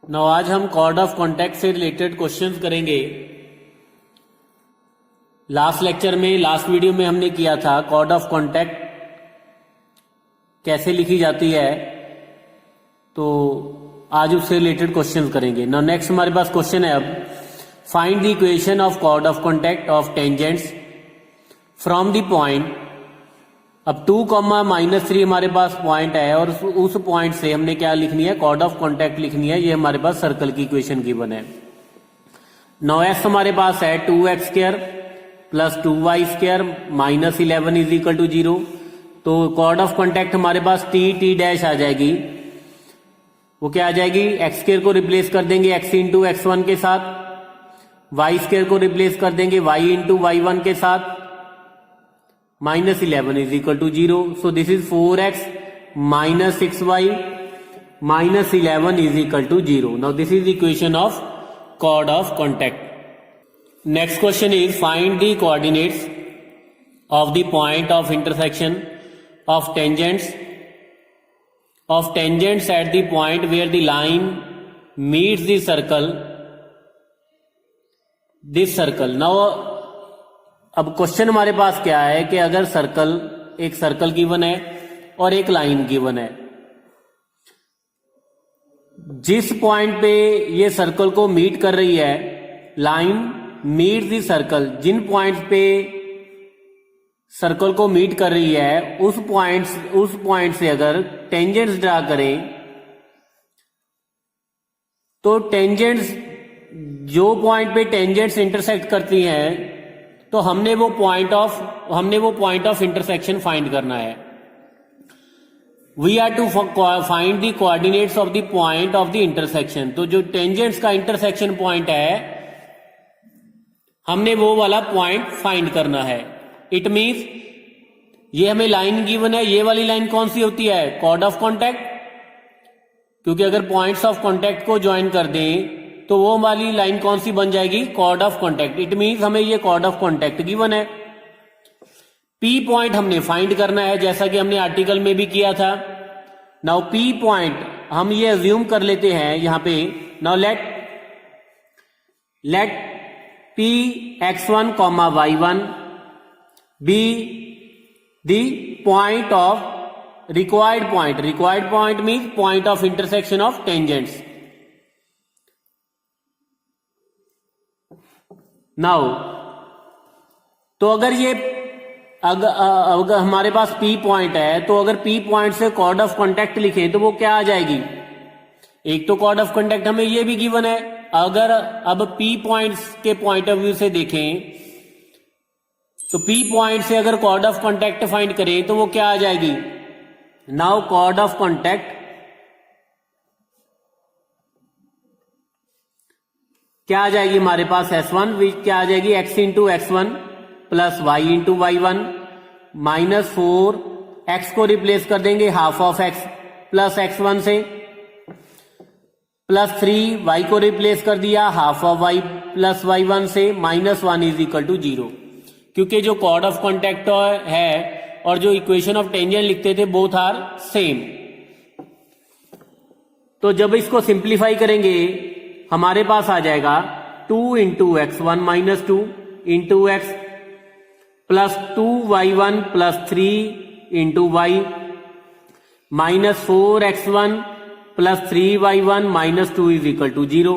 नौ आज हम chord of contact से रिलेटेड क्वेश्चंस करेंगे। लास्ट लेक्चर में, लास्ट वीडियो में हमने किया था कॉर्ड ऑफ कॉन्टैक्ट कैसे लिखी जाती है, तो आज उससे रिलेटेड क्वेश्चंस करेंगे। नाउ नेक्स्ट हमारे पास क्वेश्चन है, अब find the equation of chord of contact of tangents from the point. अब 2, -3 हमारे पास पॉइंट है और उस पॉइंट से हमने क्या लिखनी है, कॉर्ड ऑफ कॉन्टैक्ट लिखनी है। ये हमारे पास सर्कल की इक्वेशन गिवन है। 9s हमारे पास है 2x² + 2y² - 11 = 0। तो कॉर्ड ऑफ कॉन्टैक्ट हमारे पास t डैश आ जाएगी। वो क्या आ जाएगी, x² को रिप्लेस कर देंगे x × x1 के साथ, y² को रिप्लेस कर देंगे y × y1 के साथ, -11 = 0। So this is 4x - 6y - 11 = 0. Now this is the equation of chord of contact. Next question is find the coordinates of the point of intersection of tangents at the point where the line meets the circle, this circle. Now अब question हमारे पास क्या है कि अगर एक circle given है और एक लाइन गिवन है, जिस पॉइंट पे ये सर्कल को मीट कर रही है, लाइन मीट दी सर्कल, जिन पॉइंट्स पे सर्कल को मीट कर रही है उस पॉइंट से अगर टेंजेंट्स ड्रा करें, तो टेंजेंट्स, जो पॉइंट पे टेंजेंट्स इंटरसेक्ट करती हैं, तो हमने वो पॉइंट ऑफ इंटरसेक्शन फाइंड करना है। We are to find the coordinates of the point of the intersection. तो जो टेंजेंट्स का इंटरसेक्शन पॉइंट है, हमने वो वाला पॉइंट फाइंड करना है। इट मींस ये हमें लाइन गिवन है, ये वाली लाइन कौन सी होती है, कॉर्ड ऑफ कॉन्टैक्ट, क्योंकि अगर पॉइंट्स ऑफ कॉन्टैक्ट को ज्वाइन कर दें तो वो वाली लाइन कौन सी बन जाएगी, chord of contact. It means हमें ये कॉर्ड ऑफ कॉन्टैक्ट गिवन है। पी पॉइंट हमने फाइंड करना है, जैसा कि हमने आर्टिकल में भी किया था। नाउ पी पॉइंट हम ये अज्यूम कर लेते हैं यहां पे। Now let p x1, y1 be the point of required point. Required point means point of intersection of tangents. Now तो अगर हमारे पास P पॉइंट है, तो अगर P पॉइंट से कॉर्ड ऑफ कॉन्टैक्ट लिखें तो वो क्या आ जाएगी, एक तो कॉर्ड ऑफ कॉन्टैक्ट हमें ये भी गिवन है। अगर अब P पॉइंट्स के पॉइंट ऑफ व्यू से देखें, तो P पॉइंट से अगर कॉर्ड ऑफ कॉन्टैक्ट फाइंड करें तो वो क्या आ जाएगी, नाउ कॉर्ड ऑफ कॉन्टैक्ट क्या आ जाएगी हमारे पास, S1 क्या आ जाएगी, x × x1 + y × y1 -4, x को रिप्लेस कर देंगे ½ ऑफ x + x1 से, +3 y को रिप्लेस कर दिया ½ ऑफ y + y1 से, -1 = 0। क्योंकि जो कॉर्ड ऑफ कॉन्टैक्ट है और जो इक्वेशन ऑफ टेंजेंट लिखते थे, बोथ आर सेम। तो जब इसको सिंप्लीफाई करेंगे हमारे पास आ जाएगा 2 × x1 - 2 × x + 2y1 + 3 × y -4x1 + 3y1 - 2 = 0।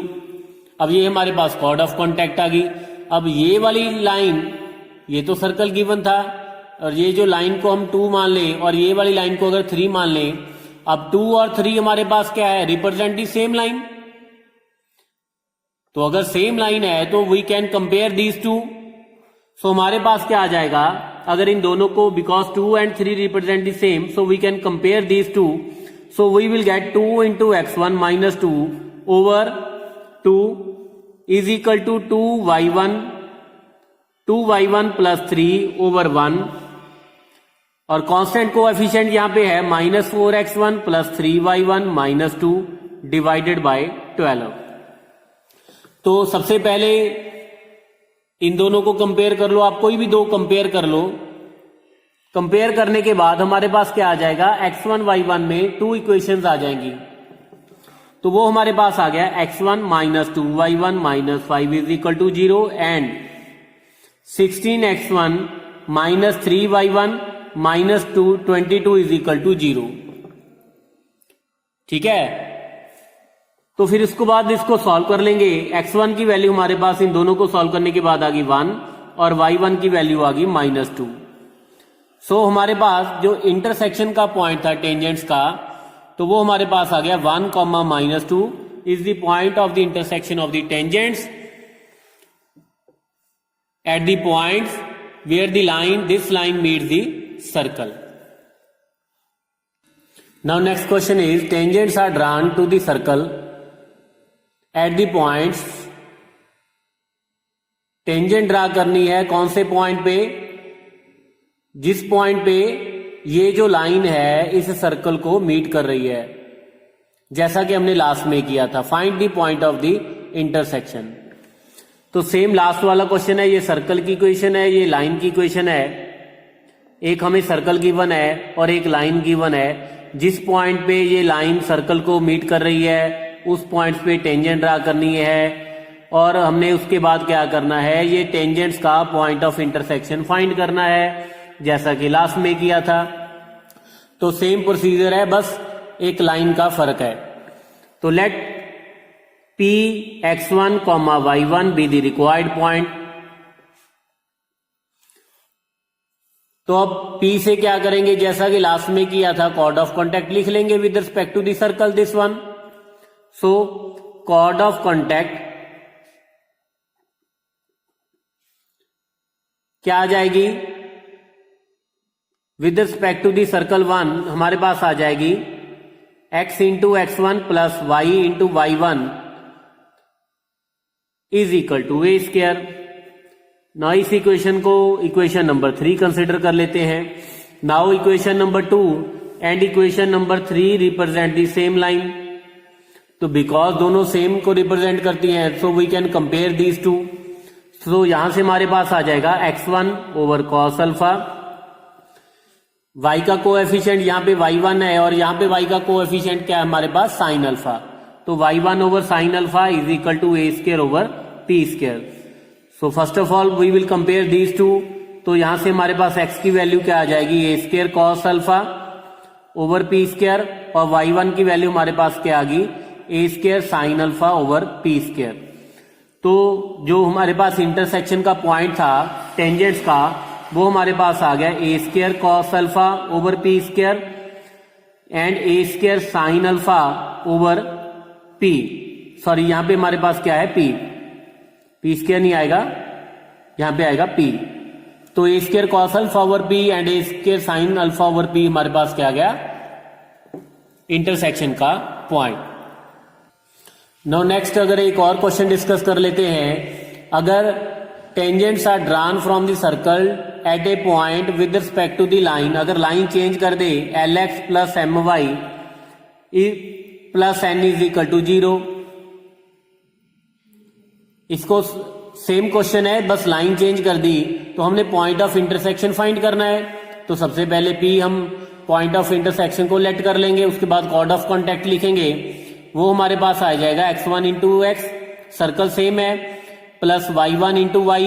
अब ये हमारे पास कॉर्ड ऑफ कॉन्टैक्ट आ गई। अब ये वाली लाइन, ये तो सर्कल गिवन था, और ये जो लाइन को हम 2 मान लें और ये वाली लाइन को अगर 3 मान लें, अब 2 और 3 हमारे पास क्या है, रिप्रेजेंट दी सेम लाइन। तो अगर सेम लाइन है तो we can compare these two. So हमारे पास क्या आ जाएगा, अगर इन दोनों को, because 2 and 3 represent the same, so we can compare these two. So we will get 2 × x1 - 2 over 2 = 2y1 + 3 over 1, और कांस्टेंट कोएफिशिएंट यहां पे है -4x1 + 3y1 - 2 डिवाइडेड बाय 12। तो सबसे पहले इन दोनों को कंपेयर कर लो, आप कोई भी दो कंपेयर कर लो। कंपेयर करने के बाद हमारे पास क्या आ जाएगा, x1 y1 में 2 इक्वेशंस आ जाएंगी। तो वो हमारे पास आ गया x1 minus 2y1 minus 5 is equal to 0 and 16x1 minus 3y1 minus 22 is equal to 0। ठीक है, तो फिर इसको बाद इसको सॉल्व कर लेंगे। x1 की वैल्यू हमारे पास इन दोनों को सॉल्व करने के बाद आ गई 1 और y1 की वैल्यू आ गई -2। सो हमारे पास जो इंटरसेक्शन का पॉइंट था टेंजेंट्स का, तो वो हमारे पास आ गया 1, -2 is the point of the intersection of the tangents at the points where this line meets the circle. Now next question is, tangents are drawn to the circle at the points. Tangent draw करनी है कौन से point पे? जिस point पे ये जो line है इस सर्कल को मीट कर रही है, जैसा कि हमने लास्ट में किया था, find the point of the intersection. तो सेम लास्ट वाला क्वेश्चन है, ये सर्कल की इक्वेशन है, ये लाइन की इक्वेशन है। एक हमें सर्कल गिवन है और एक लाइन गिवन है। जिस पॉइंट पे ये लाइन सर्कल को मीट कर रही है उस पॉइंट पे टेंजेंट ड्रा करनी है, और हमने उसके बाद क्या करना है, ये टेंजेंट्स का पॉइंट ऑफ इंटरसेक्शन फाइंड करना है, जैसा कि लास्ट में किया था। तो सेम प्रोसीजर है, बस एक लाइन का फर्क है। तो late Px1, y1 be the required point। तो अब P से क्या करेंगे, जैसा कि लास्ट में किया था, कॉर्ड ऑफ कॉन्टैक्ट लिख लेंगे with respect to the circle this one. So chord of contact क्या आ जाएगी, with respect to the circle 1 हमारे पास आ जाएगी x into x1 plus y into y1 is equal to A square. Now इस इक्वेशन को इक्वेशन नंबर 3 कंसिडर कर लेते हैं। Now equation number 2 and equation number 3 represent the same line. तो बिकॉज दोनों सेम को रिप्रेजेंट करती हैं, so we can compare these two. So यहां से हमारे पास आ जाएगा x1 over cos alpha, y का कोएफिशिएंट यहाँ पे y1 है और यहाँ पे y का कोएफिशिएंट क्या है हमारे पास, साइन अल्फा। तो y1 over sine alpha is equal to A square over P square. So first of all we will compare these two. तो यहां से हमारे पास x की वैल्यू क्या आ जाएगी, a square cos alpha over P square, और y1 की वैल्यू हमारे पास क्या आ गई, a square sine alpha over P square. तो जो हमारे पास इंटरसेक्शन का पॉइंट था टेंजेंट्स का, वो हमारे पास आ गया a square cos alpha over P square and a square sine alpha over p. Sorry, यहां पे हमारे पास क्या है, पी स्क्वायर नहीं आएगा, यहां पे आएगा पी। तो a square cos alpha over p and a square sine alpha over p हमारे पास क्या आ गया, इंटरसेक्शन का पॉइंट। नाउ नेक्स्ट अगर एक और क्वेश्चन डिस्कस कर लेते हैं। अगर tangents are drawn from the circle at a point with respect to the line, अगर लाइन चेंज कर दे Lx plus My plus n is equal to 0। इसको सेम क्वेश्चन है, बस लाइन चेंज कर दी, तो हमने पॉइंट ऑफ इंटरसेक्शन फाइंड करना है। तो सबसे पहले P हम पॉइंट ऑफ इंटरसेक्शन को लेट कर लेंगे, उसके बाद कॉर्ड ऑफ कॉन्टैक्ट लिखेंगे, वो हमारे पास आ जाएगा x1 into x, circle same है, plus y1 into y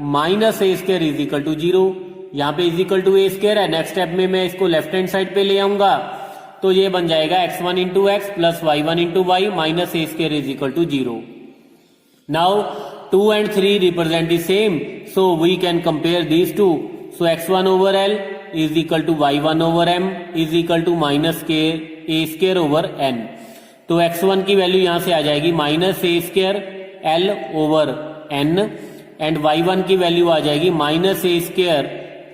minus A square is equal to 0। यहाँ पे is equal to A square है, नेक्स्ट स्टेप में मैं इसको लेफ्ट हैंड साइड पे ले आऊंगा, तो ये बन जाएगा x1 into x plus y1 into Y minus A square is equal to 0। Now 2 and 3 represent the same, so we can compare these two. So x1 over L is equal to y1 over m is equal to minus k a square over n. तो x1 की value यहां से आ जाएगी minus A square L over n and y1 की value आ जाएगी minus A square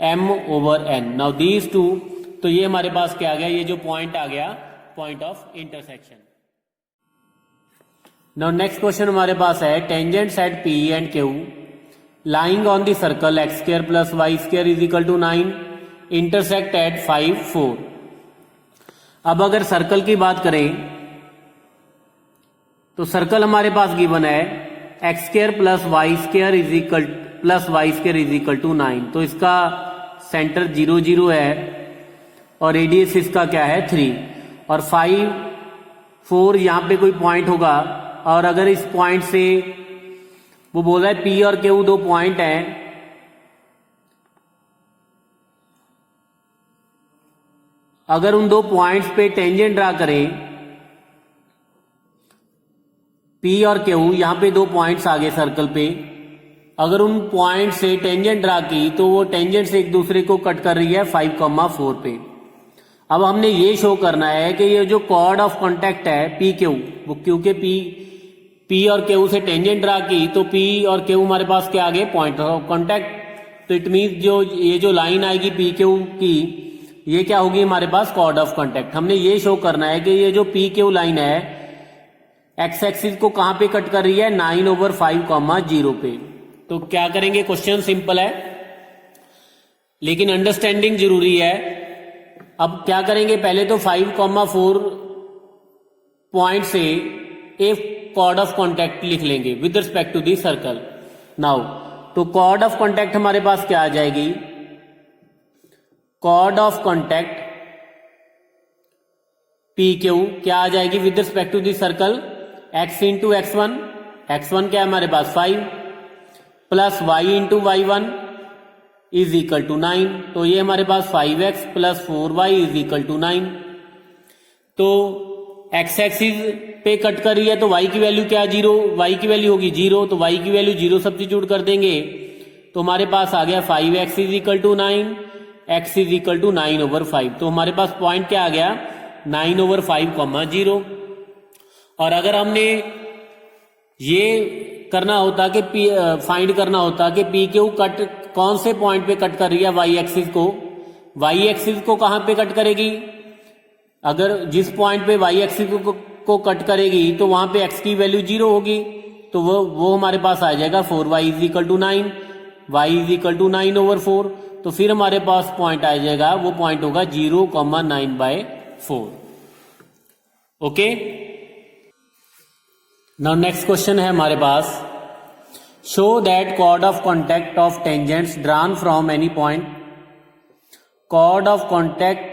m over n. Now these two, तो ये हमारे पास क्या आ गया, ये जो पॉइंट आ गया, point of intersection. Now next question हमारे पास है, tangents at P and Q lying on the circle x square plus Y square is equal to 9 intersect at 5, 4। अब अगर सर्कल की बात करें तो सर्कल हमारे पास गिवन है x square plus Y square is equal plus Y square is equal to 9। तो इसका सेंटर 0, 0 है और रेडियस इसका क्या है 3, और 5 4 यहाँ पे कोई पॉइंट होगा, और अगर इस पॉइंट से वो बोल रहा है P और Q दो पॉइंट हैं, अगर उन दो पॉइंट्स पे टेंजेंट ड्रा करें, P और Q, यहां पे दो पॉइंट्स आ गए सर्कल पे, अगर उन पॉइंट से टेंजेंट ड्रा की तो वो टेंजेंट से एक दूसरे को कट कर रही है 5,4 पे। अब हमने ये शो करना है कि ये जो कॉर्ड ऑफ कॉन्टेक्ट है P Q, वो क्योंकि P और Q से टेंजेंट ड्रा की तो P और Q हमारे पास क्या आ गए, पॉइंट ऑफ कॉन्टेक्ट। तो इट मीन्स ये जो लाइन आएगी P Q की, ये क्या होगी हमारे पास, कॉर्ड ऑफ कॉन्टेक्ट। हमने ये शो करना है कि ये जो P Q लाइन है एक्स एक्सिस को कहां पे कट कर रही है, 9/5,0 पे। तो क्या करेंगे, क्वेश्चन सिंपल है लेकिन अंडरस्टैंडिंग जरूरी है। अब क्या करेंगे, पहले तो 5,4 पॉइंट से एक कॉर्ड ऑफ कॉन्टेक्ट लिख लेंगे with respect to the circle. Now तो कॉर्ड ऑफ कॉन्टेक्ट हमारे पास क्या आ जाएगी, chord of contact P Q क्या आ जाएगी with respect to the circle, x into x1, x1 क्या है हमारे पास 5 plus y into y1 is equal to 9। तो ये हमारे पास 5x plus 4y is equal to 9। तो x एक्सिस पे कट कर रही है तो y की वैल्यू क्या, 0, y की वैल्यू होगी 0, तो y की वैल्यू 0 सब्स्टिट्यूट कर देंगे तो हमारे पास आ गया 5x is equal to 9, x is equal to 9/5। तो हमारे पास पॉइंट क्या आ गया, 9/5, 0। और अगर हमने ये करना होता कि फाइंड करना होता कि P Q कट कौन से पॉइंट पे कट कर रही है, y एक्सिस को, y एक्सिस को कहां पे कट करेगी, अगर जिस पॉइंट पे y एक्सिस को कट करेगी तो वहां पे x की वैल्यू 0 होगी, तो वो हमारे पास आ जाएगा 4y is equal to 9, y is equal to 9/4। तो फिर हमारे पास पॉइंट आ जाएगा, वो पॉइंट होगा 0,9/4। ओके, नाउ नेक्स्ट क्वेश्चन है हमारे पास, show that chord of contact of tangents drawn from any point, chord of contact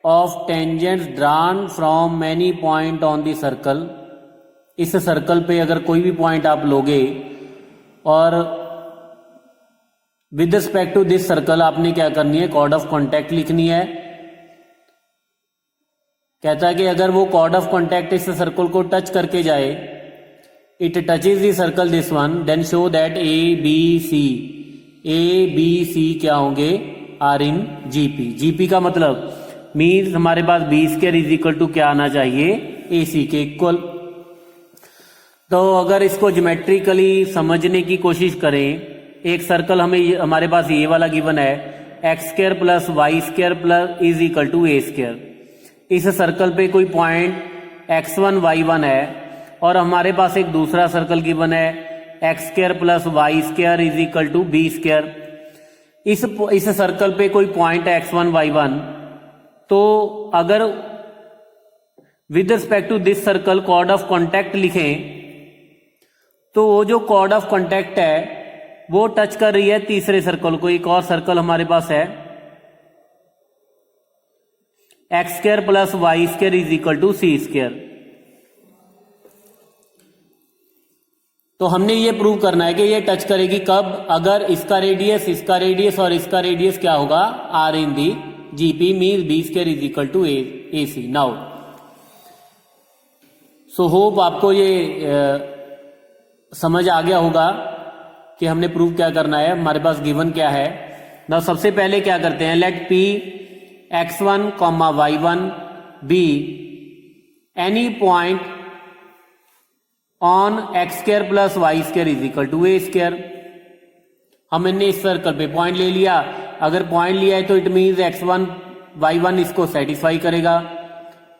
of tangents drawn from any point on the circle. इस सर्कल पे अगर कोई भी पॉइंट आप लोगे और with respect to this circle आपने क्या करनी है, कॉर्ड ऑफ कॉन्टेक्ट लिखनी है। कहता है कि अगर वो कॉर्ड ऑफ कॉन्टेक्ट इस सर्कल को टच करके जाए, it touches the circle this one, then show that A B C क्या होंगे, आर इन जीपी। जीपी का मतलब मीन्स हमारे पास B² इज इक्वल टू क्या आना चाहिए, AC के इक्वल। तो अगर इसको ज्योमेट्रिकली समझने की कोशिश करें, एक सर्कल हमारे पास ये वाला गिवन है, x² plus y² plus is equal to A²। इस सर्कल पे कोई पॉइंट x1 y1 है और हमारे पास एक दूसरा सर्कल गिवन है x² plus y² is equal to B²। इस सर्कल पे कोई पॉइंट है x1 y1, तो अगर with respect to this circle chord of contact लिखें तो वो जो कॉर्ड ऑफ कॉन्टेक्ट है वो टच कर रही है तीसरे सर्कल को। एक और सर्कल हमारे पास है x² plus y² is equal to C²। तो हमने ये प्रूव करना है कि ये टच करेगी कब, अगर इसका रेडियस और इसका रेडियस क्या होगा, R in the GP means B² is equal to AC। Now so hope आपको ये समझ आ गया होगा कि हमने प्रूव क्या करना है, हमारे पास गिवन क्या है। नाउ सबसे पहले क्या करते हैं, let P x1, y1 be any point on x² plus y² is equal to A²। हमने इस सर्कल पे पॉइंट ले लिया, अगर पॉइंट लिया है तो इट मीन्स x1 y1 इसको सेटिस्फाई करेगा।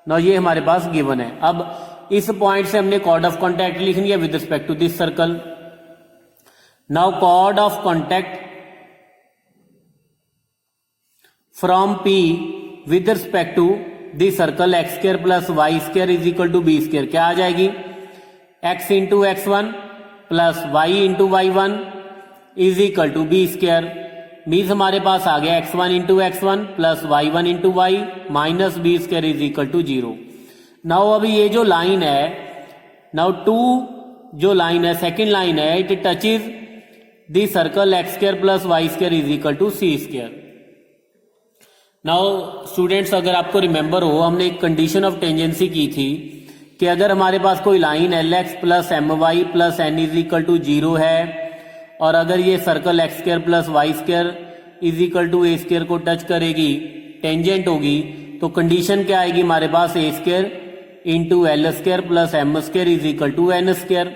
ना ये हमारे पास गिवन है। अब इस पॉइंट से हमने कॉर्ड ऑफ कॉन्टैक्ट लिखनी है with respect to this circle. Now chord of contact from P with respect to the circle x² plus y² is equal to B²। क्या आ जाएगी, x into x1 plus y into y1 is equal to B²। Means हमारे पास आ गया x1 into x1 plus y1 into y minus B² is equal to 0। Now अभी ये जो लाइन है, नाउ 2 जो लाइन है, सेकेंड लाइन है, it touches the circle x square plus Y square is equal to C square. Now students, अगर आपको remember हो, हमने एक कंडीशन ऑफ टेंजेंसी की थी कि अगर हमारे पास कोई line l x plus m y plus n is equal to 0 है और अगर ये circle x square plus Y square is equal to A square को टच करेगी, टेंजेंट होगी, तो कंडीशन क्या आएगी हमारे पास, a square into l square plus m square is equal to n square.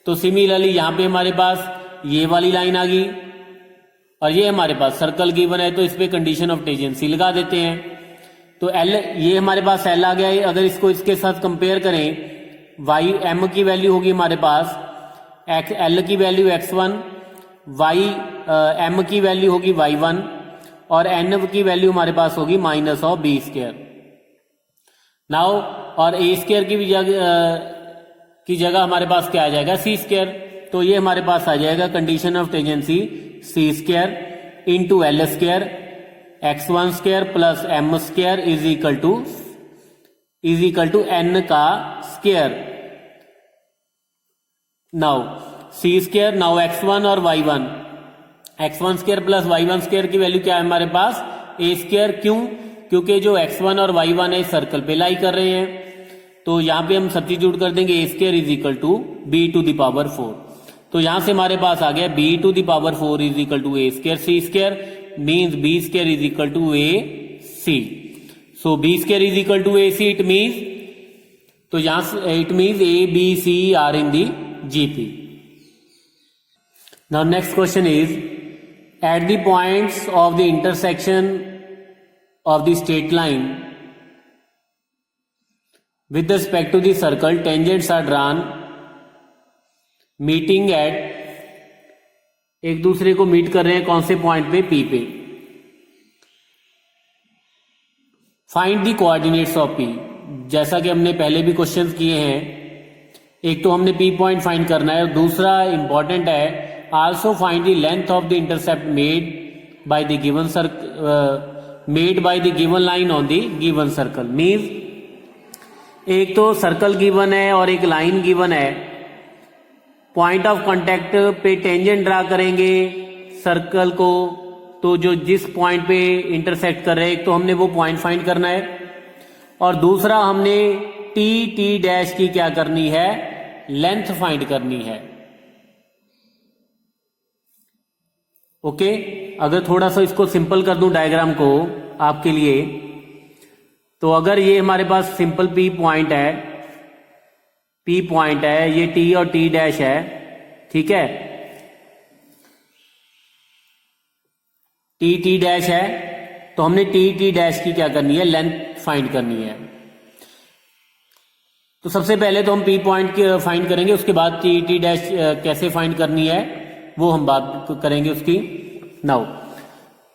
तो सिमिलरली यहाँ पे हमारे पास ये वाली लाइन आ गई और ये हमारे पास सर्कल गिवन है, तो इस पे कंडीशन ऑफ टेंजेंसी लगा देते हैं। तो एल, ये हमारे पास एल आ गया है। अगर इसको इसके साथ कंपेयर करें, वाई एम की वैल्यू होगी हमारे पास एल की वैल्यू x1, वाई एम की वैल्यू होगी y1 और एन की वैल्यू हमारे पास होगी minus of B square. Now और ए स्क्वायर की जगह हमारे पास क्या आ जाएगा, सी स्क्वायर। तो ये हमारे पास आ जाएगा condition of tangency c square into l square x1 square plus m square is equal to n का square. Now c square, now x1 और y1, x1 square plus y1 square की वैल्यू क्या है हमारे पास, ए स्क्वायर। क्यों? क्योंकि जो x1 और y1 है सर्कल पे लाई कर रहे हैं, तो यहां पे हम सब्स्टिट्यूट कर देंगे a square is equal to b to the power 4। तो यहां से हमारे पास आ गया b to the power 4 is equal to A square c square means b square is equal to a c. So b square is equal to a c, it means, तो यहां से it means a B c are in the GP. Now next question is at the points of the intersection of the straight line with respect to the circle, tangents are drawn meeting at, एक दूसरे को meet कर रहे हैं कौन से point पे, P पे। Find the coordinates of P. जैसा कि हमने पहले भी क्वेश्चंस किए हैं, एक तो हमने पी पॉइंट फाइंड करना है और दूसरा इंपॉर्टेंट है also find the length of the intercept made by the given line on the given circle. Means एक तो सर्कल गिवन है और एक लाइन गिवन है, पॉइंट ऑफ कांटेक्ट पे टेंजेंट ड्रा करेंगे सर्कल को, तो जो जिस पॉइंट पे इंटरसेक्ट कर रहे हैं, एक तो हमने वो पॉइंट फाइंड करना है और दूसरा हमने टी डैश की क्या करनी है, लेंथ फाइंड करनी है। ओके, अगर थोड़ा सा इसको सिंपल कर दूं डायग्राम को आपके लिए, तो अगर ये हमारे पास सिंपल पी पॉइंट है, ये टी और टी डैश है, ठीक है, टी डैश है, तो हमने टी डैश की क्या करनी है, लेंथ फाइंड करनी है। तो सबसे पहले तो हम पी पॉइंट फाइंड करेंगे, उसके बाद टी डैश कैसे फाइंड करनी है वो हम बात करेंगे उसकी। नाउ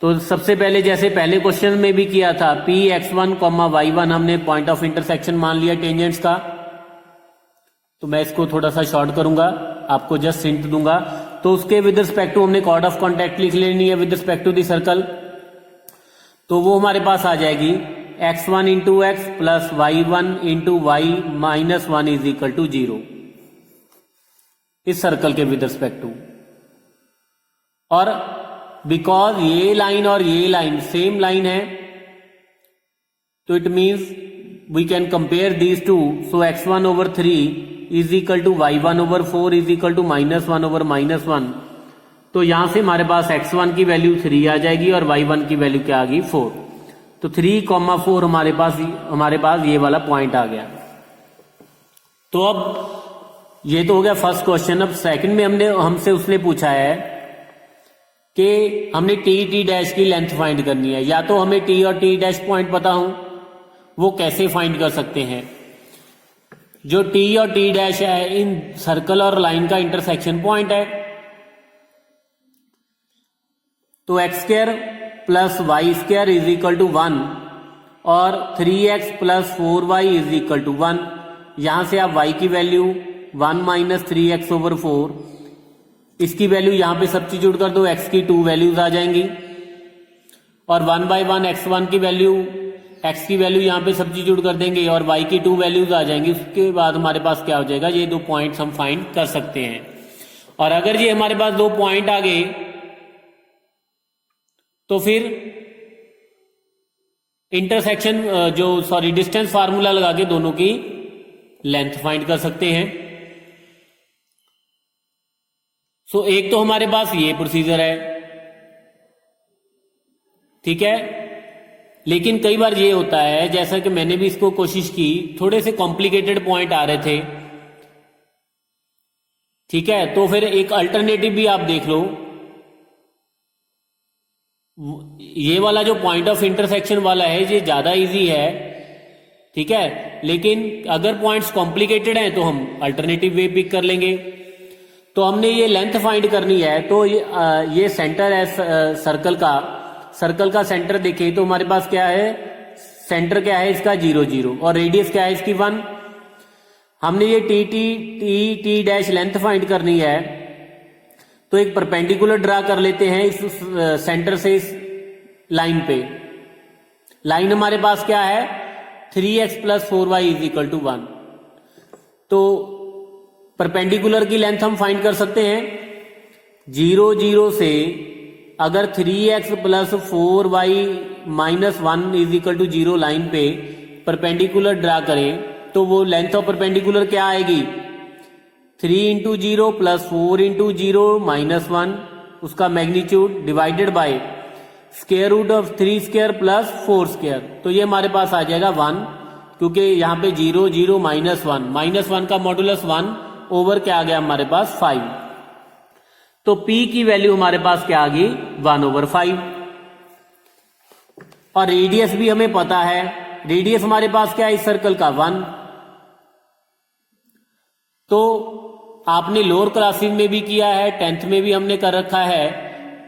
तो सबसे पहले जैसे पहले क्वेश्चन में भी किया था, पी x1 y1 हमने पॉइंट ऑफ इंटरसेक्शन मान लिया टेंजेंट्स का। तो मैं इसको थोड़ा सा शॉर्ट करूंगा, आपको जस्ट हिंट दूंगा। तो उसके विद रिस्पेक्ट टू हमने कॉर्ड ऑफ कॉन्टैक्ट लिख लेनी है with respect to the circle. तो वो हमारे पास आ जाएगी x1 into x plus y1 into Y minus 1 is equal to 0 इस सर्कल के विद रिस्पेक्ट टू। और बिकॉज ये लाइन और ये लाइन सेम लाइन है, तो it means we can compare these two. So x1 over 3 is equal to y1 over 4 is equal to -1 over -1। तो यहां से हमारे पास x1 की वैल्यू 3 आ जाएगी और y1 की वैल्यू क्या आ गई, 4। तो 3,4 हमारे पास ये वाला पॉइंट आ गया। तो अब ये तो हो गया फर्स्ट क्वेश्चन। अब सेकंड में हमसे उसने पूछा है कि हमने टी डैश की लेंथ फाइंड करनी है। या तो हमें टी और टी डैश पॉइंट पता हो, वो कैसे फाइंड कर सकते हैं। जो टी और टी डैश है इन सर्कल और लाइन का इंटरसेक्शन पॉइंट है। तो x square plus Y square is equal to 1 और 3x plus 4y is equal to 1। यहां से आप y की वैल्यू 1 माइनस 3x ओवर 4, इसकी वैल्यू यहां पे सब्स्टिट्यूट कर दो, x की 2 वैल्यूज आ जाएंगी और 1/1 x1 की वैल्यू एक्स की वैल्यू यहाँ पे सब्स्टिट्यूट कर देंगे और वाई की 2 वैल्यूज आ जाएंगी। उसके बाद हमारे पास क्या हो जाएगा, ये 2 पॉइंट्स हम फाइंड कर सकते हैं। और अगर ये हमारे पास 2 पॉइंट आ गए तो फिर इंटरसेक्शन डिस्टेंस फार्मूला लगा के दोनों की लेंथ फाइंड कर सकते हैं। सो एक तो हमारे पास ये प्रोसीजर है, ठीक है। लेकिन कई बार ये होता है, जैसा कि मैंने भी इसको कोशिश की, थोड़े से कॉम्प्लिकेटेड पॉइंट आ रहे थे, ठीक है। तो फिर एक अल्टरनेटिव भी आप देख लो, ये वाला जो पॉइंट ऑफ इंटरसेक्शन वाला है ये ज्यादा इजी है, ठीक है। लेकिन अगर पॉइंट्स कॉम्प्लिकेटेड हैं तो हम अल्टरनेटिव वे पिक कर लेंगे। तो हमने ये लेंथ फाइंड करनी है, तो ये सेंटर है सर्कल का सेंटर देखें तो हमारे पास क्या है, सेंटर क्या है इसका 0 0 और रेडियस क्या है इसकी 1। हमने ये टी डैश लेंथ फाइंड करनी है, तो एक परपेंडिकुलर ड्रा कर लेते हैं इस सेंटर से इस लाइन पे। लाइन हमारे पास क्या है 3x + 4y = 1। तो परपेंडिकुलर की लेंथ हम फाइंड कर सकते हैं 0 0 से। अगर 3x + 4y - 1 = 0 लाइन पे परपेंडिकुलर ड्रा करें तो वो लेंथ ऑफ परपेंडिकुलर क्या आएगी 3 × 0 + 4 × 0 - 1, उसका मैग्नीट्यूड डिवाइडेड बाय √3² + 4²। तो ये हमारे पास आ जाएगा 1, क्योंकि यहाँ पे 0 0 -1 -1 का मॉडुलस 1 ओवर क्या आ गया हमारे पास 5। तो P की वैल्यू हमारे पास क्या आ गई 1/5। और रेडियस भी हमें पता है, रेडियस हमारे पास क्या है इस सर्कल का 1। तो आपने लोअर क्लासेस में भी किया है, 10th में भी हमने कर रखा है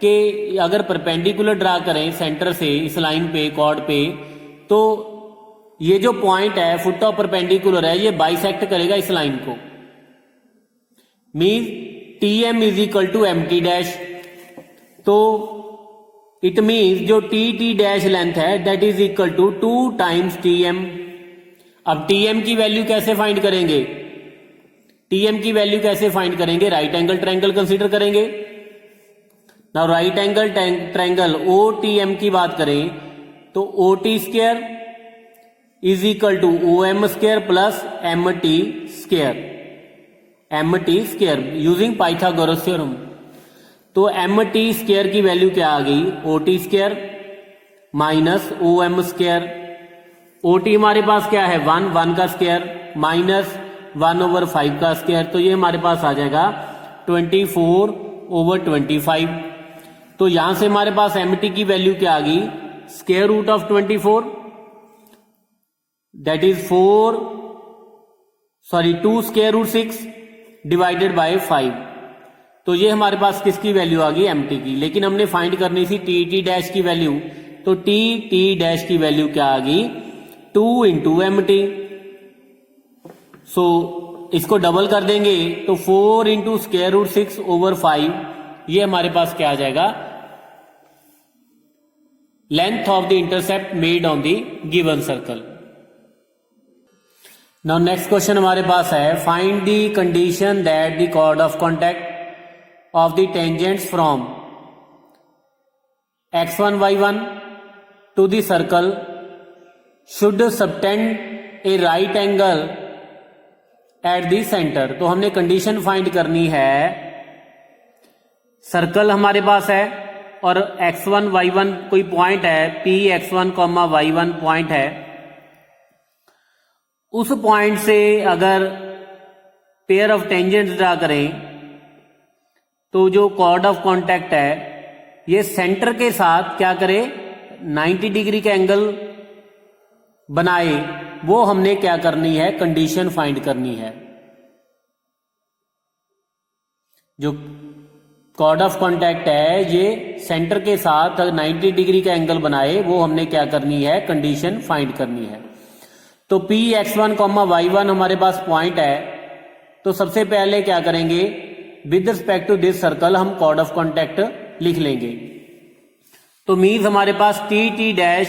कि अगर परपेंडिकुलर ड्रा करें सेंटर से इस लाइन पे कॉर्ड पे, तो ये जो पॉइंट है फुट ऑफ परपेंडिकुलर है, ये बाइसेक्ट करेगा इस लाइन को। Mean TM = MT dash. तो इट मीन्स जो TT डैश लेंथ है that is equal to 2 times TM। अब TM की वैल्यू कैसे फाइंड करेंगे, TM की वैल्यू कैसे फाइंड करेंगे, राइट एंगल ट्रायंगल कंसीडर करेंगे। Now right angle triangle OTM की बात करें तो OT² = OM² + MT² using Pythagoras theorem. तो MT² की वैल्यू क्या आ गई OT² - OM²। OT हमारे पास क्या है 1 का स्क्वायर माइनस 1/5 का स्क्वायर, तो ये हमारे पास आ जाएगा 24/25। तो यहां से हमारे पास MT की वैल्यू क्या आ गई √24, दैट इज 2√6 डिवाइडेड बाय 5। तो ये हमारे पास किसकी वैल्यू आ गई MT की। लेकिन हमने फाइंड करनी थी TT डैश की वैल्यू, तो TT डैश की वैल्यू क्या आ गई 2 × MT। सो इसको डबल कर देंगे तो 4 × √6/5, ये हमारे पास क्या आ जाएगा length of the intercept made on the given circle. Now next question हमारे पास है find the condition that the chord of contact of the tangents from x1 y1 to the circle should subtend a right angle at the centre. तो हमने condition find करनी है, circle हमारे पास है और x1 y1 कोई पॉइंट है, Px1, y1 पॉइंट है। उस पॉइंट से अगर पेयर ऑफ टेंजेंट्स ड्रा करें तो जो कॉर्ड ऑफ कॉन्टैक्ट है ये सेंटर के साथ क्या करे 90 डिग्री का एंगल बनाए, वो हमने क्या करनी है कंडीशन फाइंड करनी है। जो कॉर्ड ऑफ कॉन्टैक्ट है ये सेंटर के साथ 90 डिग्री का एंगल बनाए, वो हमने क्या करनी है कंडीशन फाइंड करनी है। तो Px1, y1 हमारे पास पॉइंट है, तो सबसे पहले क्या करेंगे with respect to this circle हम कॉर्ड ऑफ कॉन्टैक्ट लिख लेंगे। तो मीन्स हमारे पास TT dash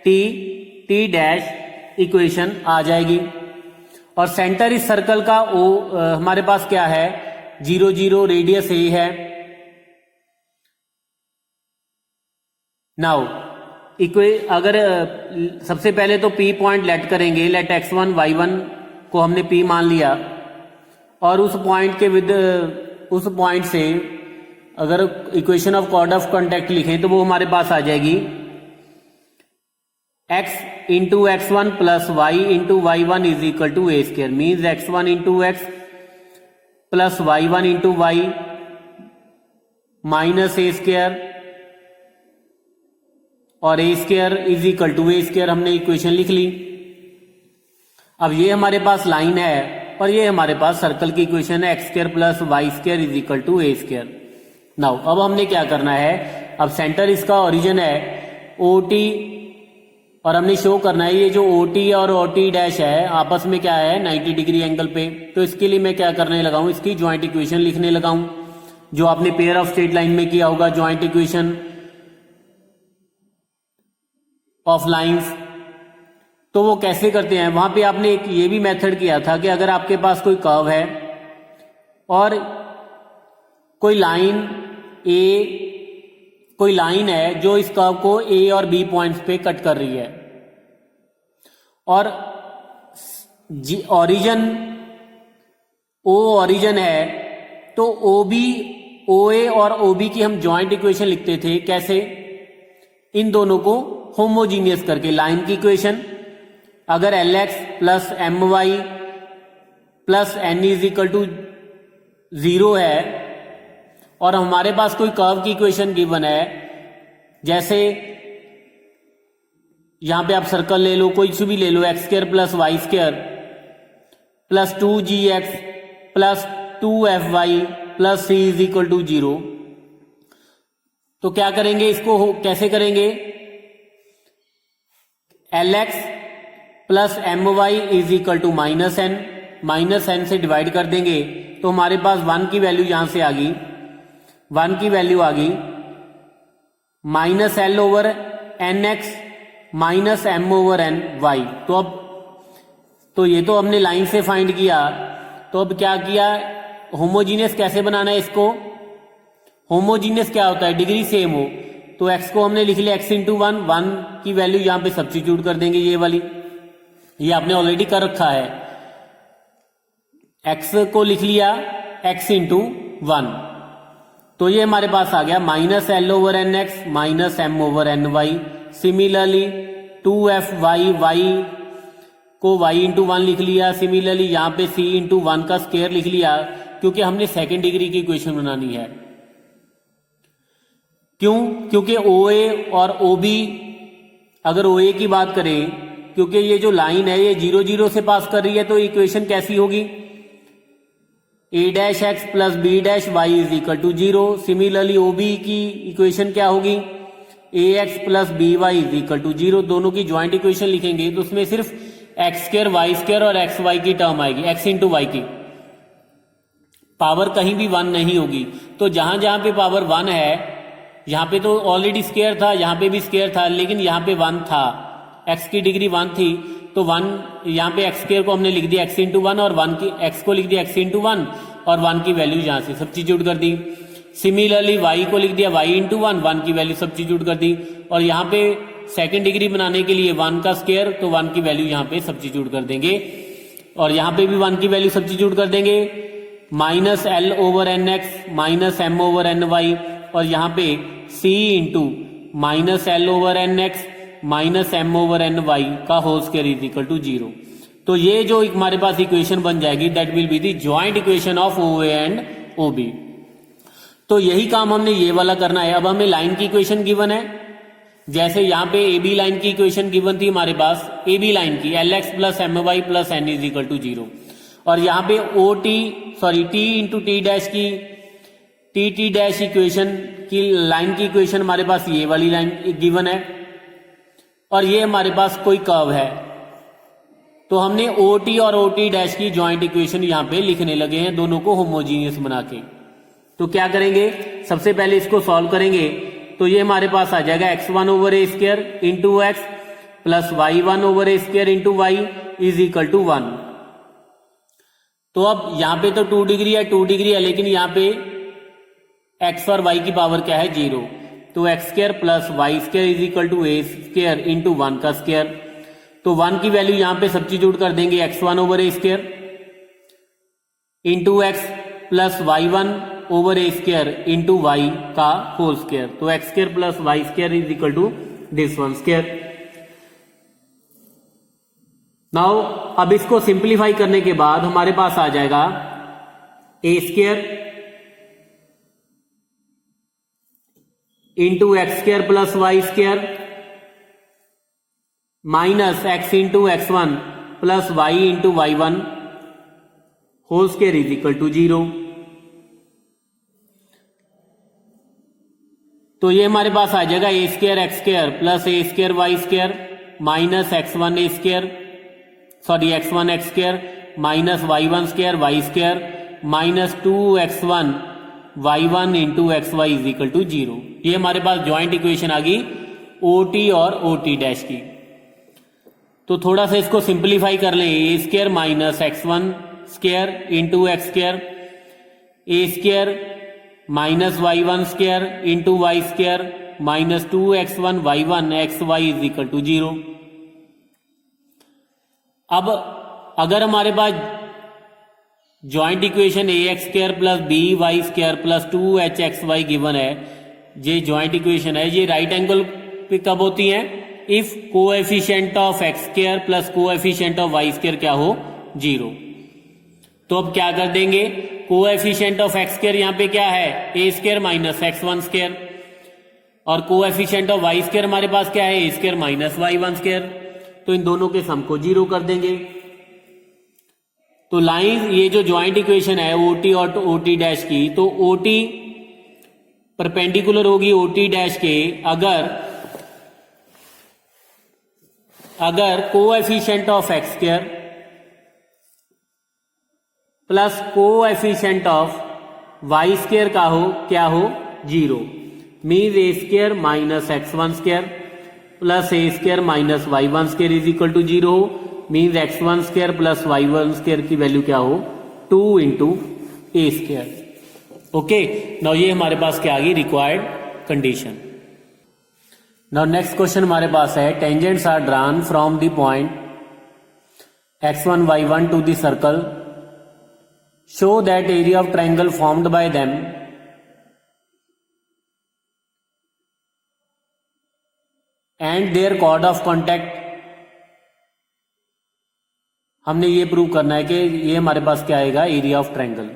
T T dash equation आ जाएगी। और सेंटर इस सर्कल का हमारे पास क्या है, 0 0, रेडियस ए है। नाउ अगर सबसे पहले तो P पॉइंट लेट करेंगे, लेट x1 y1 को हमने P मान लिया, और उस पॉइंट से अगर equation of chord of contact लिखें तो वो हमारे पास आ जाएगी x into x1 plus y into y1 is equal to A square, means x1 into x plus y1 into y minus a square और a square is equal to A square. हमने equation लिख ली। अब ये हमारे पास line है और ये हमारे पास सर्कल की इक्वेशन है, X square plus Y square is equal to A square. Now अब हमने क्या करना है, अब सेंटर इसका ओरिजिन है OT, और हमने शो करना है ये जो OT और OT डैश है आपस में क्या है 90 डिग्री एंगल पे। तो इसके लिए मैं क्या करने लगा हूं, इसकी ज्वाइंट इक्वेशन लिखने लगा हूं, जो आपने पेयर ऑफ स्ट्रेट लाइन में किया होगा, ज्वाइंट इक्वेशन ऑफ लाइंस। तो वो कैसे करते हैं, वहां पे आपने एक ये भी मेथड किया था कि अगर आपके पास कोई कर्व है और कोई लाइन है जो इस कर्व को A और B पॉइंट्स पे कट कर रही है, और ओरिजिन है, तो OA और OB की हम ज्वाइंट इक्वेशन लिखते थे कैसे, इन दोनों को होमोजीनियस करके। लाइन की इक्वेशन अगर LX plus MY plus N is equal to 0 है, और हमारे पास कोई कर्व की इक्वेशन गिवन है, जैसे यहां पे आप सर्कल ले लो, कोई सी भी ले लो, x square plus Y square plus 2gx plus 2fy plus c is equal to 0। तो क्या करेंगे, इसको कैसे करेंगे, LX plus MY is equal to minus n से डिवाइड कर देंगे, तो हमारे पास 1 की वैल्यू यहां से आ गई, 1 की वैल्यू आ गई minus L over NX minus M over NY। तो ये तो हमने लाइन से फाइंड किया। तो अब क्या किया, होमोजीनियस कैसे बनाना है इसको, होमोजीनियस क्या होता है, डिग्री सेम हो। तो x को हमने लिख लिया x इंटू 1 की वैल्यू यहां पे सब्स्टिट्यूट कर देंगे, ये वाली, ये आपने ऑलरेडी कर रखा है। x को लिख लिया x इंटू 1, तो ये हमारे पास आ गया minus L over NX minus M over NY। Similarly 2fy, y को y इंटू 1 लिख लिया। सिमिलरली यहां पे c इंटू 1 का स्क्वायर लिख लिया, क्योंकि हमने सेकेंड डिग्री की इक्वेशन बनानी है। क्यों, क्योंकि OA और OB, अगर OA की बात करें, क्योंकि ये जो लाइन है ये 0 0 से पास कर रही है, तो इक्वेशन कैसी होगी, A dash X plus B dash Y is equal to 0। Similarly OB की इक्वेशन क्या होगी, AX plus BY is equal to 0। दोनों की ज्वाइंट इक्वेशन लिखेंगे तो उसमें सिर्फ एक्स स्क्र वाई स्क्र और XY की टर्म आएगी, x इंटू वाई की, पावर कहीं भी 1 नहीं होगी। तो जहां जहां पे पावर 1 है, यहां पे तो ऑलरेडी स्क्वायर था, यहां पे भी स्क्वायर था, लेकिन यहां पे 1 था, x की डिग्री 1 थी, तो 1 यहां पे x स्क्वायर को हमने लिख दिया x इंटू 1, और 1 की x को लिख दिया x इंटू 1, और 1 की वैल्यू यहां से सब्स्टिट्यूट कर दी। सिमिलरली y को लिख दिया y इंटू 1 की वैल्यू सब्स्टिट्यूट कर दी, और यहां पे सेकेंड डिग्री बनाने के लिए 1 का स्क्वायर, तो 1 की वैल्यू यहां पे सब्स्टिट्यूट कर देंगे, और यहां पे भी 1 की वैल्यू सब्स्टिट्यूट कर देंगे, minus L over NX minus M over NY, और यहां पे c into minus L over NX minus M over NY का whole square is equal to 0। तो ये जो हमारे पास इक्वेशन बन जाएगी, that will be the joint equation of OA and OB। तो यही काम हमने ये वाला करना है। अब हमें लाइन की इक्वेशन गिवन है, जैसे यहां पे AB लाइन की इक्वेशन गिवन थी हमारे पास, AB लाइन की LX plus MY plus N is equal to 0, और यहां पे T इंटू T डैश की T डैश इक्वेशन की लाइन की इक्वेशन हमारे पास ये वाली लाइन गिवन है, और ये हमारे पास कोई कर्व है, तो हमने OT और OT डैश की ज्वाइंट इक्वेशन यहां पे लिखने लगे हैं, दोनों को होमोजीनियस बना के। तो क्या करेंगे, सबसे पहले इसको सॉल्व करेंगे, तो ये हमारे पास आ जाएगा x1 over A square into x plus y1 over A square into Y is equal to 1। तो अब यहां पे तो 2 डिग्री है, 2 डिग्री है, लेकिन यहां पे x और y की पावर क्या है 0, तो x square plus Y square is equal to A square into 1 का स्क्वायर। तो 1 की वैल्यू यहां पे सब्स्टिट्यूट कर देंगे, x1 ओवर ए square into x plus y1 over ए स्क्वायर इंटू वाई का होल स्क्वायर। तो x square plus Y square is equal to this one square. Now अब इसको सिंप्लीफाई करने के बाद हमारे पास आ जाएगा a square into x square plus Y square minus x into x1 plus y into y1 whole square is equal to 0। तो ये हमारे पास आ जाएगा a square x square plus A square y square minus x1 a square x1 x square minus y1 square y square minus 2x1 y1 into x y is equal to 0। ये हमारे पास joint equation आ गई OT और OT dash की। तो थोड़ा सा इसको सिंप्लीफाई कर लें, a square minus x1 square into x square a square minus y1 square into y square minus 2x1 y1 x y is equal to 0। अब अगर हमारे पास joint equation a x square plus b y square plus 2hxy given है, ये joint equation है, ये right angle पे कब होती है? If coefficient of X square plus coefficient of Y square क्या हो 0। तो अब क्या कर देंगे, कोएफिशिएंट ऑफ एक्स स्क्वायर यहां पे क्या है ए स्क्वायर माइनस x1 स्क्वायर और कोएफिशिएंट ऑफ वाई स्क्वायर हमारे पास क्या है ए स्क्वायर माइनस y1 स्क्वायर। तो इन दोनों के सम को 0 कर देंगे। तो लाइन ये जो ज्वाइंट इक्वेशन है OT और OT डैश की, तो OT परपेंडिकुलर होगी OT डैश के अगर coefficient of X square plus coefficient of Y square का हो क्या हो 0, means A square minus x1 square plus A square minus y1 square is equal to 0 हो, means x1 square plus y1 square की value क्या हो 2 into A square. Okay, now ये हमारे पास क्या आ गई required condition. Now next question हमारे पास है tangents are drawn from the point x1 y1 to the circle, show that area of triangle formed by them and their chord of contact. हमने ये प्रूव करना है कि ये हमारे पास क्या आएगा एरिया ऑफ ट्रायंगल।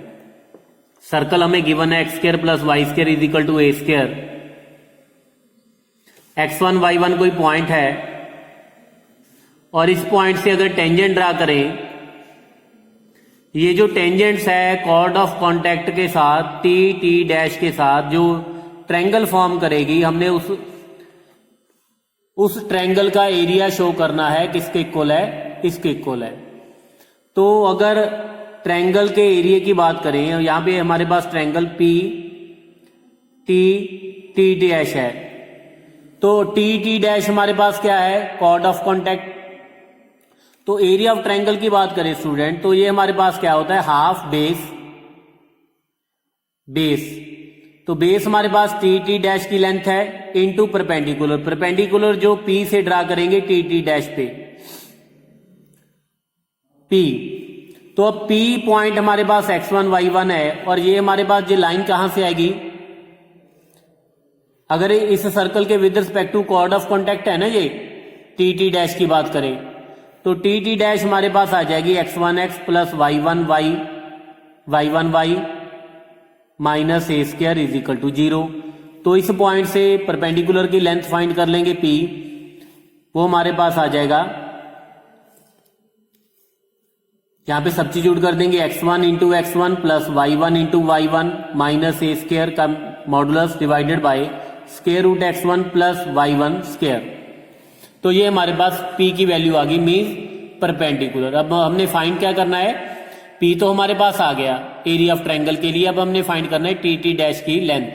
सर्कल हमें गिवन है X square plus Y square is equal to A square. x1 y1 कोई पॉइंट है और इस पॉइंट से अगर टेंजेंट ड्रा करें, ये जो टेंजेंट्स है कॉर्ड ऑफ कॉन्टैक्ट के साथ टी डैश के साथ जो ट्रायंगल फॉर्म करेगी, हमने उस ट्रायंगल का एरिया शो करना है किसके इक्वल है, इसके इक्वल है। तो अगर ट्रायंगल के एरिया की बात करें, यहां पे हमारे पास ट्रायंगल पी टी डैश है, तो टी डैश हमारे पास क्या है कॉर्ड ऑफ कॉन्टैक्ट। तो एरिया ऑफ ट्रायंगल की बात करें स्टूडेंट, तो ये हमारे पास क्या होता है हाफ बेस। तो बेस हमारे पास टी डैश की लेंथ है इनटू परपेंडिकुलर जो पी से ड्रा करेंगे टी डैश पे पी। तो अब पी पॉइंट हमारे पास x1 y1 है और ये हमारे पास ये लाइन कहां से आएगी, अगर इस सर्कल के with respect to chord of contact है ना ये टी डैश की बात करें, तो टी डैश हमारे पास आ जाएगी x1x plus y1y minus A square is equal to 0। तो इस पॉइंट से परपेंडिकुलर की लेंथ फाइंड कर लेंगे p, वो हमारे पास आ जाएगा, यहां पे सब्स्टिट्यूट कर देंगे x1 into x1 plus y1 into y1 minus ए स्क्वायर का modulus divided by square root x1 plus y1 square. तो ये हमारे पास p की वैल्यू आ गई मीन्स परपेंडिकुलर। अब हमने फाइंड क्या करना है, p तो हमारे पास आ गया एरिया ऑफ ट्रायंगल के लिए, अब हमने फाइंड करना है टी डैश की लेंथ।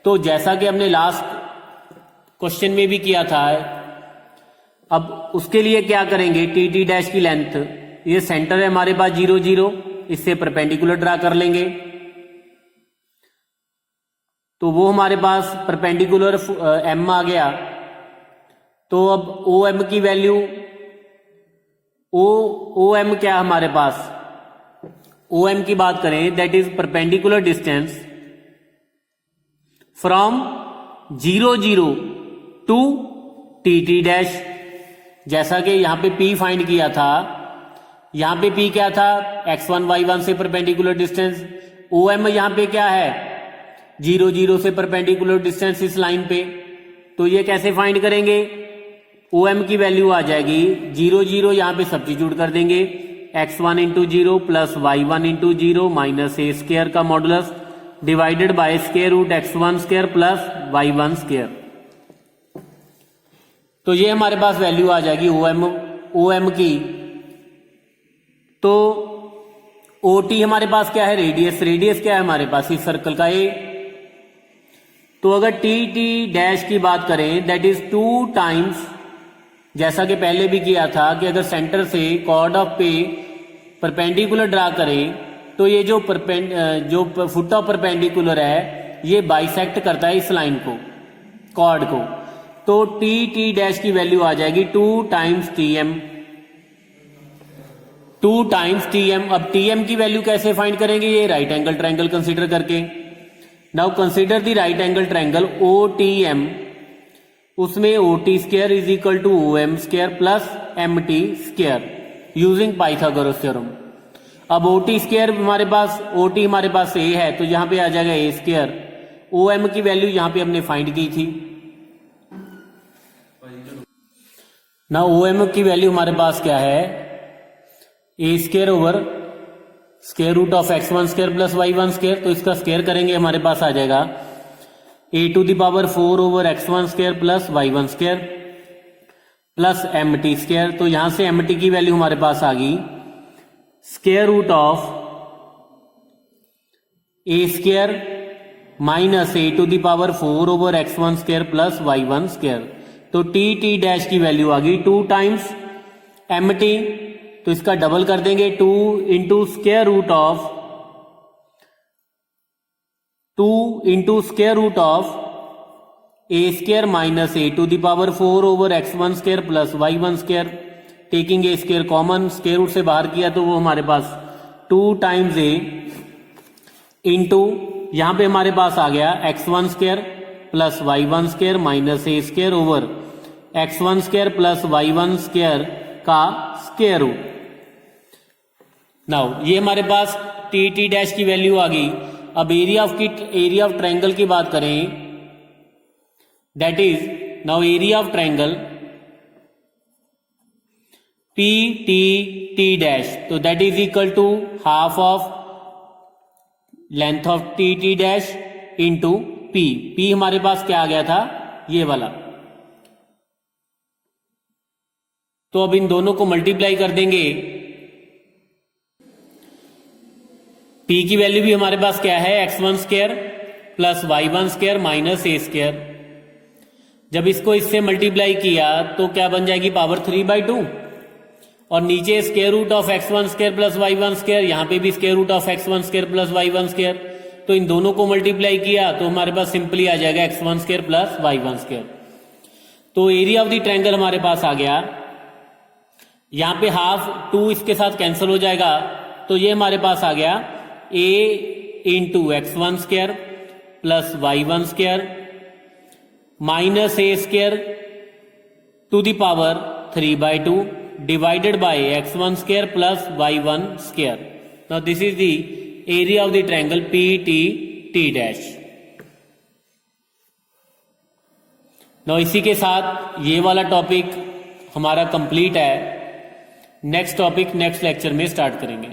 तो जैसा कि हमने लास्ट क्वेश्चन में भी किया था, अब उसके लिए क्या करेंगे, टी टी डैश की लेंथ, ये सेंटर है हमारे पास 0 0, इससे परपेंडिकुलर ड्रा कर लेंगे। तो वो हमारे पास परपेंडिकुलर एम आ गया। तो अब ओ एम की वैल्यू, ओ एम क्या हमारे पास, ओ एम की बात करें that is perpendicular distance from 0 0 to T T dash. जैसा कि यहां पे P फाइंड किया था, यहां पे P क्या था, x1 y1 से परपेंडिकुलर डिस्टेंस। OM यहां पे क्या है, 0 0 से परपेंडिकुलर डिस्टेंस इस लाइन पे। तो ये कैसे फाइंड करेंगे, OM की वैल्यू आ जाएगी 0 0, यहां पे सब्स्टिट्यूट कर देंगे, x1 into 0 plus y1 into 0 minus ए स्क्वायर का modulus divided by square root x1 square plus y1 square. तो ये हमारे पास वैल्यू आ जाएगी OM की। तो OT हमारे पास क्या है, रेडियस, रेडियस क्या है हमारे पास इस सर्कल का A। तो अगर TT डैश की बात करें दैट इज 2 टाइम्स, जैसा कि पहले भी किया था कि अगर सेंटर से कॉर्ड ऑफ पे परपेंडिकुलर ड्रा करें तो ये जो फुट ऑफ परपेंडिकुलर है ये बाइसेक्ट करता है इस लाइन को, कॉर्ड को। तो टी डैश की वैल्यू आ जाएगी 2 टाइम्स TM, 2 टाइम्स TM। अब TM की वैल्यू कैसे फाइंड करेंगे, ये राइट एंगल ट्रायंगल कंसीडर करके। Now consider the right angle triangle OTM, उसमें OT square is equal to OM square plus MT square using Pythagoras theorem. अब OT square हमारे पास, OT हमारे पास A है तो यहां पे आ जाएगा A स्क्वायर। OM की वैल्यू यहां पे हमने फाइंड की थी। ना OM की वैल्यू हमारे पास क्या है, A square over square root of x1 square plus y1 square. तो इसका स्क्वायर करेंगे हमारे पास आ जाएगा a to the power 4 over x1 square plus y1 square plus mt square. तो यहां से mt की वैल्यू हमारे पास आ गई square root of a square minus a to the power 4 over x1 square plus y1 square. तो T dash की वैल्यू आ गई 2 टाइम्स mt। तो इसका डबल कर देंगे, 2 into square root of 2 into square root of a square minus a to the power 4 over x1 square plus y1 square. Taking a square common, square root से बाहर किया तो वो हमारे पास 2 टाइम्स a इंटू यहां पे हमारे पास आ गया x1 square plus y1 square minus a square over x1 square plus y1 square का स्क्वायर रूट। नाउ ये हमारे पास टी डैश की वैल्यू आ गई। अब एरिया ऑफ ट्रायंगल की बात करें that is now area of triangle T dash, तो that is equal to half of length of t dash into p हमारे पास क्या आ गया था, ये वाला। तो अब इन दोनों को मल्टीप्लाई कर देंगे। P की वैल्यू भी हमारे पास क्या है, x1 square plus y1 square minus a square. जब इसको इससे मल्टीप्लाई किया तो क्या बन जाएगी, पावर 3/2 और नीचे square root of x1 square plus y1 square, यहां पे भी square root of x1 square plus y1 square. तो इन दोनों को मल्टीप्लाई किया तो हमारे पास सिंपली आ जाएगा x1 square plus y1 square. तो एरिया ऑफ द ट्रायंगल हमारे पास आ गया। यहां पे हाफ 2 इसके साथ कैंसिल हो जाएगा तो ये हमारे पास आ गया a into x1 square plus y1 square minus a square to the power 3/2 divided by x1 square plus y1 square. Now this is the area of the triangle T dash. Now इसी के साथ ये वाला topic हमारा complete है। Next topic next lecture में start करेंगे।